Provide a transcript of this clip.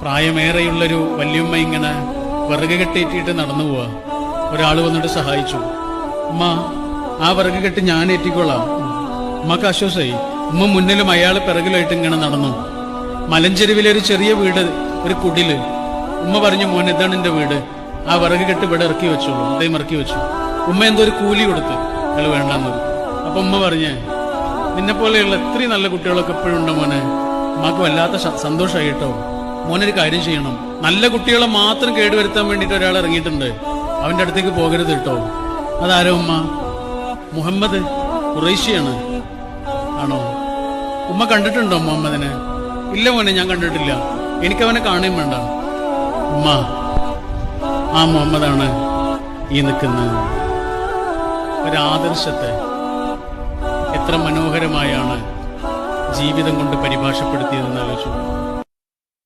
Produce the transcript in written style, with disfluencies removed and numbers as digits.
പ്രായമേറെയുള്ളൊരു വല്യമ്മ ഇങ്ങനെ വിറക് കെട്ടിയിട്ടിട്ട് നടന്നു പോവാ. ഒരാൾ വന്നിട്ട് സഹായിച്ചു. ഉമ്മ, ആ വിറക് കെട്ടി ഞാൻ ഏറ്റിക്കൊള്ളാം. ഉമ്മക്ക് ആശ്വാസമായി. ഉമ്മ മുന്നിലും അയാൾ പിറകിലായിട്ട് ഇങ്ങനെ നടന്നു. മലഞ്ചെരുവിലെ ഒരു ചെറിയ വീട്, ഒരു കുടില്. ഉമ്മ പറഞ്ഞു, മോൻ ഇതാണ് എന്റെ വീട്, ആ വിറക് കെട്ട് ഇവിടെ ഇറക്കി വെച്ചോളൂ. അദ്ദേഹം ഇറക്കി വെച്ചു. ഉമ്മ എന്തോ ഒരു കൂലി കൊടുത്ത് അയാൾ വേണ്ടാന്ന്. അപ്പൊ ഉമ്മ പറഞ്ഞേ, നിന്നെ പോലെയുള്ള ഇത്രയും നല്ല കുട്ടികളൊക്കെ എപ്പോഴും ഉണ്ട് മോനെ. ഉമ്മക്ക് വല്ലാത്ത സന്തോഷമായി കേട്ടോ. മോനൊരു കാര്യം ചെയ്യണം, നല്ല കുട്ടികളെ മാത്രം കേടുവരുത്താൻ വേണ്ടിയിട്ട് ഒരാൾ ഇറങ്ങിയിട്ടുണ്ട്, അവന്റെ അടുത്തേക്ക് പോകരുത് കേട്ടോ. അതാരോ ഉമ്മ? മുഹമ്മദ്, ഖുറൈശിയാണ്. ആണോ? ഉമ്മ കണ്ടിട്ടുണ്ടോ മുഹമ്മദിനെ? ഇല്ല മോനെ, ഞാൻ കണ്ടിട്ടില്ല, എനിക്കവനെ കാണുകയും വേണ്ട. ഉമ്മ, ആ മുഹമ്മദാണ് ഈ നിൽക്കുന്ന ഒരാദർശത്തെ എത്ര മനോഹരമായാണ് ജീവിതം കൊണ്ട് പരിഭാഷപ്പെടുത്തിയതെന്ന് ആലോചിച്ചു.